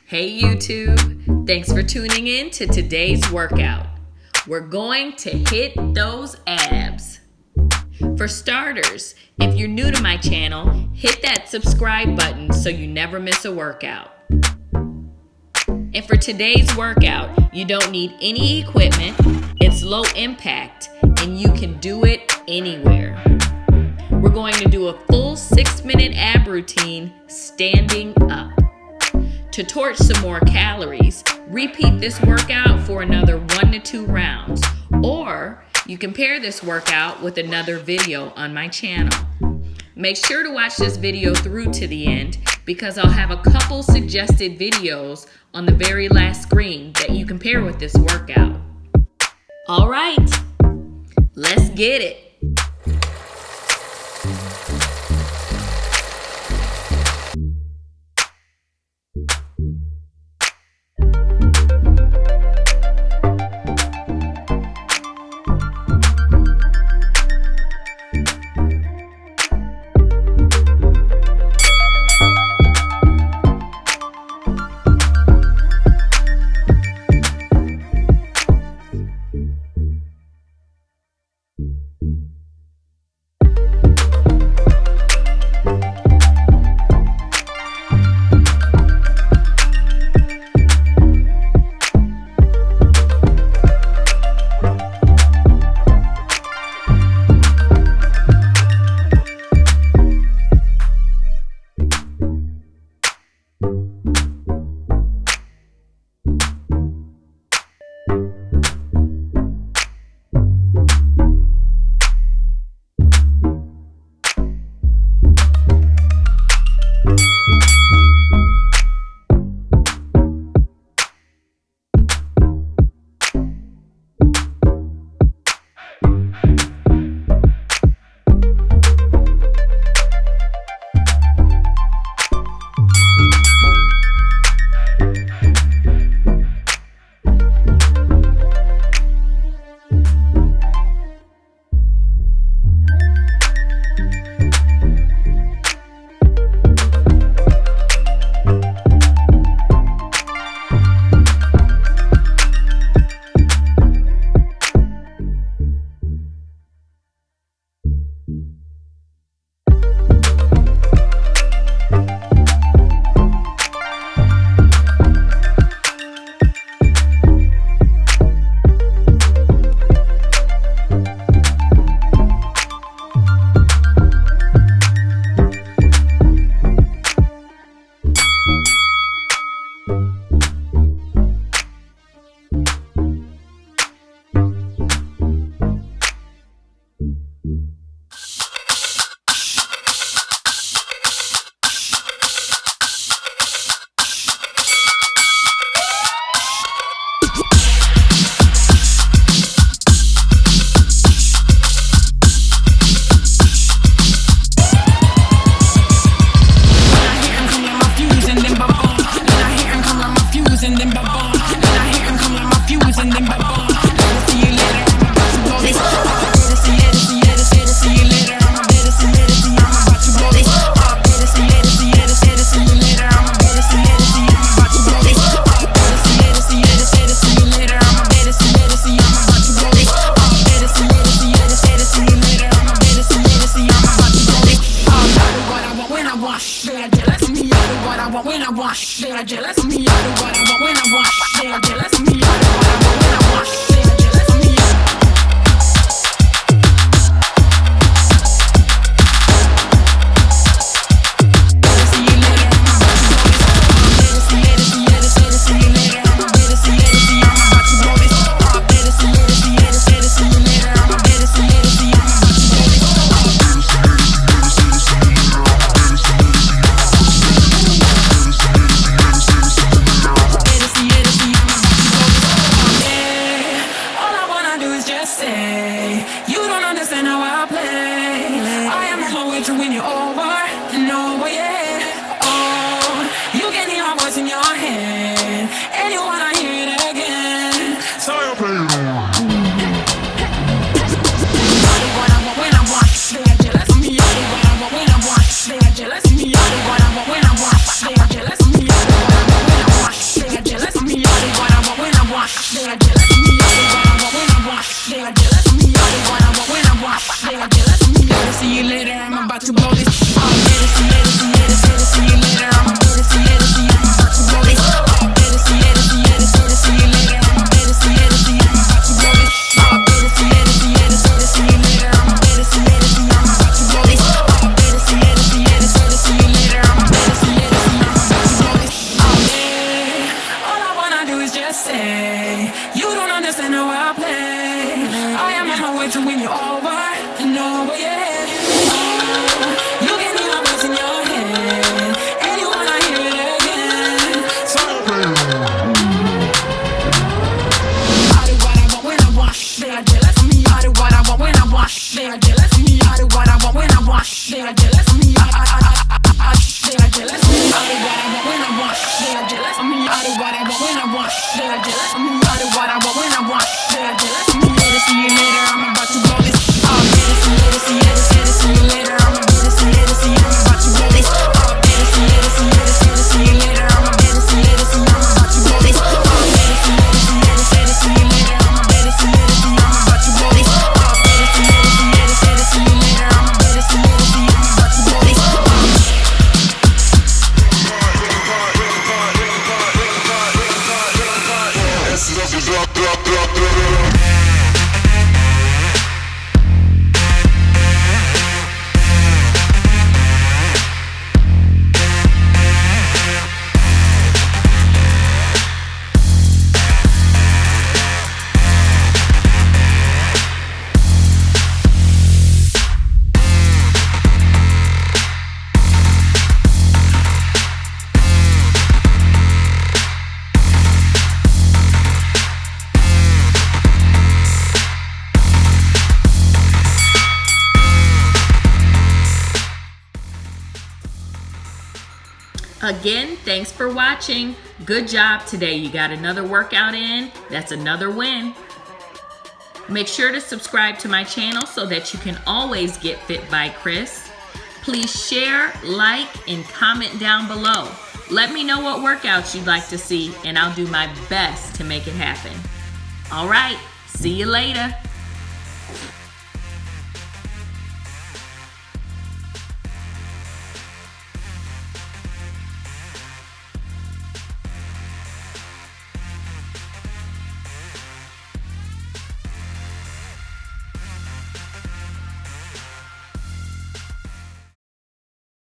Hey YouTube, thanks for tuning in to today's workout. We're going to hit those abs. For starters, if you're new to my channel, hit that subscribe button so you never miss a workout. And for today's workout, you don't need any equipment, it's low impact, and you can do it anywhere. We're going to do a full 6-minute ab routine standing up. To torch some more calories, repeat this workout for another 1 to 2 rounds, or you can pair this workout with another video on my channel. Make sure to watch this video through to the end because I'll have a couple suggested videos on the very last screen that you can pair with this workout. All right, let's get it. say. You don't understand how I play. I am on my way to win you over and over, yeah. You can hear my voice in your head, and you wanna hear it again. So I do what I want when I want. They are jealous of me. I do what I want when I want. They are jealous of me. I do what I want when I want. They are jealous of me. They are jealous of me. I do what I want when I want. They are jealous of me. I do what I want when I want. They are jealous of me. I do what I want when I want. They are jealous of me. Later, see you later. I'm about to blow this. Oh, later, see you later. See you later. See you later. I'm about to see you later. See you. I'm about to blow this. Oh, later, see you later. See you later. See you later. I'm about to see you later. See you. I'm about to blow this. Oh, later, see you later. See you later. See you later. I'm about to see you later. See you. I'm about to blow this. Oh, later, see you later. See you later. See you later. I'm about to see you later. See you. I'm about to blow this. Again, thanks for watching. Good job today. You got another workout in. That's another win. Make sure to subscribe to my channel so that you can always get fit by Chris. Please share, like, and comment down below. Let me know what workouts you'd like to see, and I'll do my best to make it happen. All right, see you later.